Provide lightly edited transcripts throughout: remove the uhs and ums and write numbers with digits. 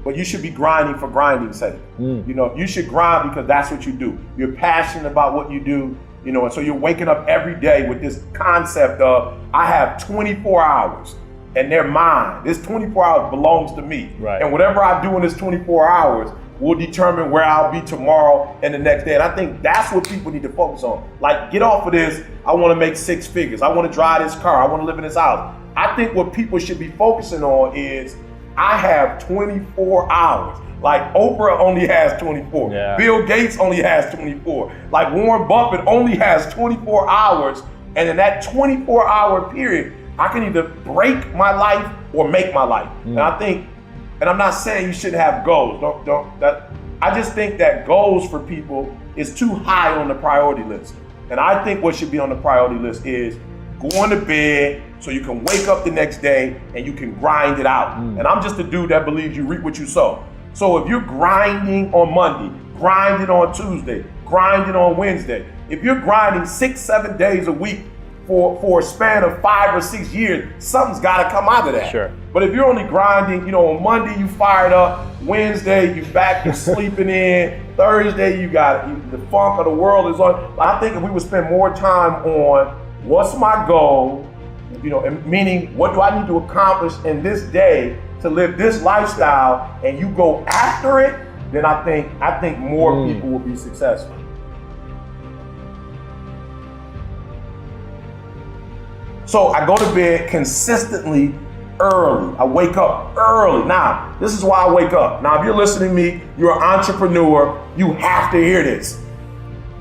but you should be grinding for grinding's sake. You know, you should grind because that's what you do. You're passionate about what you do, you know, and so you're waking up every day with this concept of, I have 24 hours and they're mine. This 24 hours belongs to me. Right. And whatever I do in this 24 hours will determine where I'll be tomorrow and the next day. And I think that's what people need to focus on. Like, get off of this, I want to make 6 figures. I want to drive this car. I want to live in this house. I think what people should be focusing on is, I have 24 hours. Like Oprah only has 24. Yeah. Bill Gates only has 24. Like Warren Buffett only has 24 hours. And in that 24-hour period, I can either break my life or make my life. And I think, and I'm not saying you shouldn't have goals. I just think that goals for people is too high on the priority list. And I think what should be on the priority list is going to bed so you can wake up the next day and you can grind it out. And I'm just a dude that believes you reap what you sow. So if you're grinding on Monday, grinding on Tuesday, grinding on Wednesday, if you're grinding 6, 7 days a week for a span of 5 or 6 years, something's gotta come out of that. Sure. But if you're only grinding, you know, on Monday you fired up, Wednesday you back to sleeping in, Thursday you got the funk of the world is on. I think if we would spend more time on what's my goal, you know, meaning what do I need to accomplish in this day to live this lifestyle, and you go after it, then I think more people will be successful. So I go to bed consistently early. I wake up early. Now, this is why I wake up. Now, if you're listening to me, you're an entrepreneur, you have to hear this.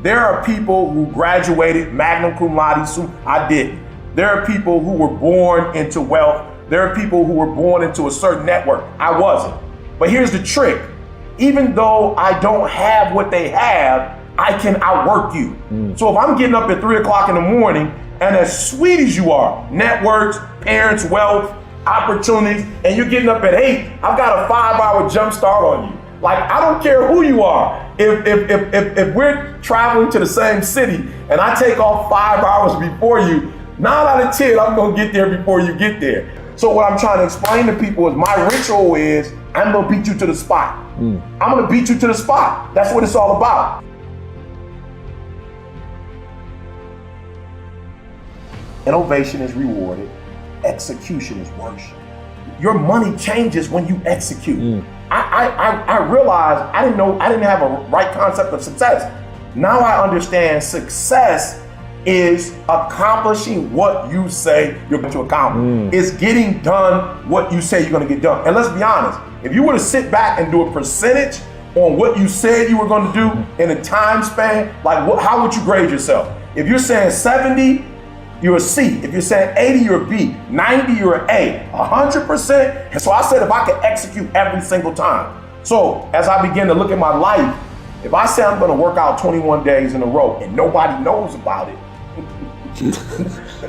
There are people who graduated magna cum laude, I didn't. There are people who were born into wealth. There are people who were born into a certain network. I wasn't. But here's the trick. Even though I don't have what they have, I can outwork you. So if I'm getting up at 3 o'clock in the morning, and as sweet as you are, networks, parents, wealth, opportunities, and you're getting up at 8, I've got a 5-hour jump start on you. Like, I don't care who you are. If we're traveling to the same city and I take off 5 hours before you, 9 out of 10, I'm gonna get there before you get there. So what I'm trying to explain to people is my ritual is, I'm gonna beat you to the spot. I'm gonna beat you to the spot. That's what it's all about. Innovation is rewarded, execution is worship. Your money changes when you execute. I realized I didn't have a right concept of success. Now I understand success is accomplishing what you say you're going to accomplish. It's getting done what you say you're going to get done. And let's be honest, if you were to sit back and do a percentage on what you said you were going to do in a time span, like how would you grade yourself? If you're saying 70, you're a C. If you're saying 80, you're a B. 90, you're an A. 100%. And so I said, if I could execute every single time. So as I begin to look at my life, if I say I'm going to work out 21 days in a row and nobody knows about it,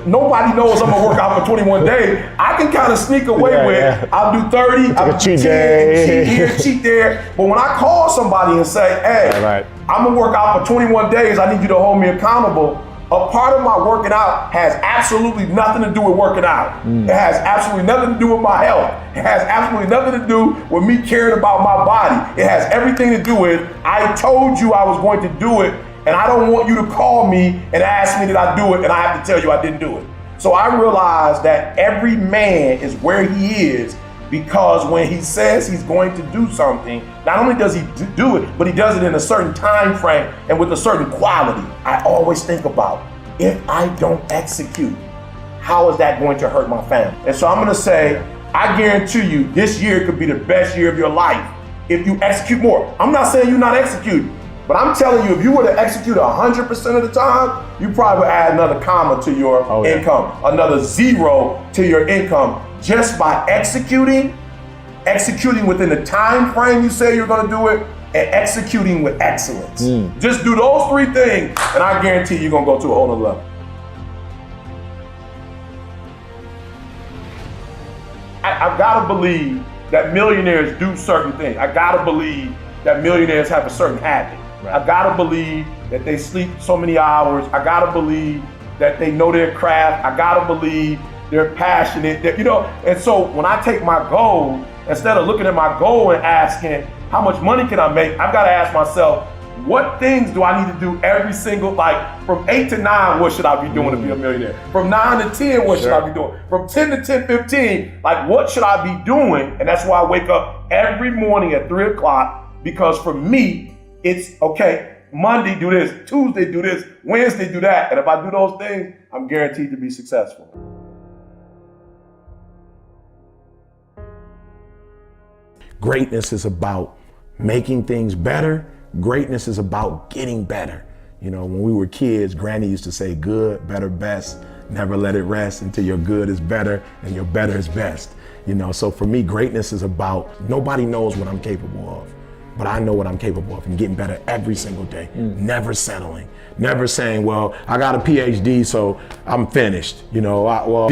nobody knows I'm gonna work out for 21 days, I can kind of sneak away with, I'll do 30, I'll do 10, cheat here, cheat there. But when I call somebody and say, hey, I'm gonna work out for 21 days, I need you to hold me accountable, a part of my working out has absolutely nothing to do with working out. It has absolutely nothing to do with my health. It has absolutely nothing to do with me caring about my body. It has everything to do with, I told you I was going to do it, and I don't want you to call me and ask me did I do it, and I have to tell you I didn't do it. So I realized that every man is where he is because when he says he's going to do something, not only does he do it, but he does it in a certain time frame and with a certain quality. I always think about, if I don't execute, how is that going to hurt my family? And so I'm gonna say, I guarantee you this year could be the best year of your life if you execute more. I'm not saying you're not executing, but I'm telling you, if you were to execute 100% of the time, you probably would add another comma to your income, another 0 to your income, just by executing within the time frame you say you're gonna do it, and executing with excellence. Just do those 3 things, and I guarantee you're gonna go to a whole nother level. I've gotta believe that millionaires do certain things. I gotta believe that millionaires have a certain habit. I gotta believe that they sleep so many hours. I gotta believe that they know their craft. I gotta believe they're passionate, that, you know. And so when I take my goal instead of looking at my goal and asking, how much money can I make? I've got to ask myself, what things do I need to do every single, like from 8 to 9, what should I be doing to be a millionaire? From 9 to 10, what should I be doing? From 10 to 10:15, like what should I be doing? And that's why I wake up every morning at 3 o'clock, because for me, it's okay, Monday do this, Tuesday do this, Wednesday do that. And if I do those things, I'm guaranteed to be successful. Greatness is about making things better. Greatness is about getting better. You know, when we were kids, Granny used to say, good, better, best. Never let it rest until your good is better and your better is best. You know, so for me, greatness is about, nobody knows what I'm capable of, but I know what I'm capable of and getting better every single day. Never settling, never saying, well, I got a PhD, so I'm finished. You know, a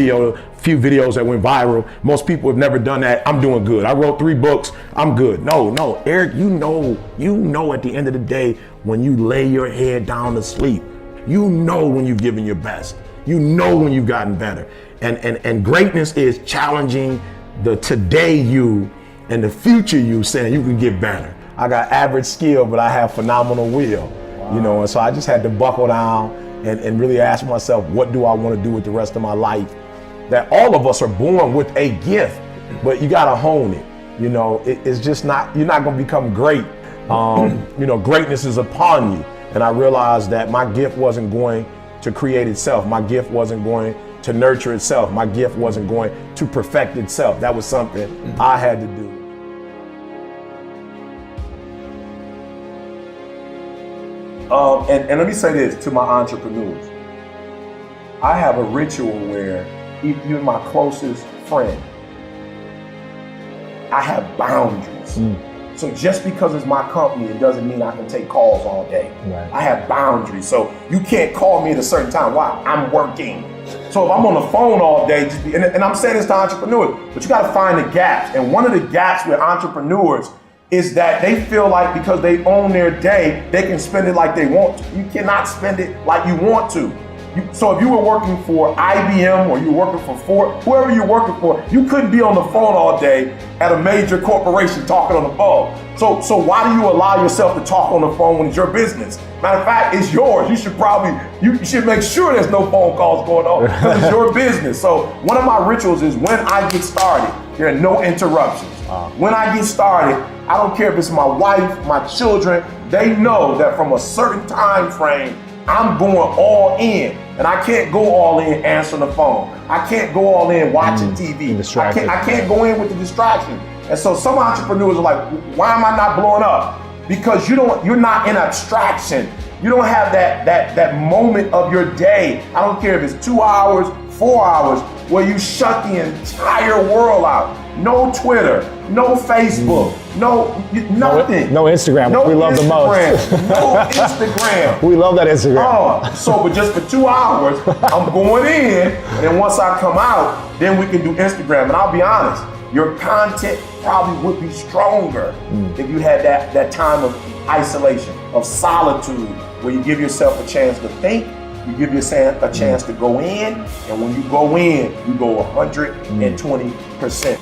few videos that went viral. Most people have never done that. I'm doing good. I wrote 3 books. I'm good. No, Eric, you know at the end of the day, when you lay your head down to sleep, you know when you've given your best. You know when you've gotten better. And greatness is challenging the today you and the future you, saying you can get better. I got average skill, but I have phenomenal will. Wow. You know, and so I just had to buckle down and really ask myself, what do I want to do with the rest of my life? That all of us are born with a gift, but you got to hone it. You know, it's just not, you're not going to become great. You know, greatness is upon you. And I realized that my gift wasn't going to create itself. My gift wasn't going to nurture itself. My gift wasn't going to perfect itself. That was something I had to do. And let me say this to my entrepreneurs. I have a ritual where if you're my closest friend, I have boundaries. So just because it's my company, it doesn't mean I can take calls all day. Right. I have boundaries. So you can't call me at a certain time. Why? I'm working. So if I'm on the phone all day, and I'm saying this to entrepreneurs, but you got to find the gaps. And one of the gaps with entrepreneurs is that they feel like because they own their day, they can spend it like they want to. You cannot spend it like you want to. So if you were working for IBM or you were working for Ford, whoever you're working for, you couldn't be on the phone all day at a major corporation talking on the phone. So why do you allow yourself to talk on the phone when it's your business? Matter of fact, it's yours. You should make sure there's no phone calls going on because it's your business. So one of my rituals is when I get started, there are no interruptions. When I get started, I don't care if it's my wife, my children, they know that from a certain time frame, I'm going all in, and I can't go all in answering the phone. I can't go all in watching TV. I can't go in with the distraction. And so some entrepreneurs are like, why am I not blowing up? Because you're not in abstraction. You don't have that moment of your day. I don't care if it's 2 hours, 4 hours, where you shut the entire world out. No Twitter, no Facebook, nothing. No Instagram, no we love Instagram, the most. No Instagram. We love that Instagram. But just for 2 hours, I'm going in, and then once I come out, then we can do Instagram. And I'll be honest, your content probably would be stronger if you had that time of isolation, of solitude, where you give yourself a chance to think, you give yourself a chance to go in, and when you go in, you go 120%.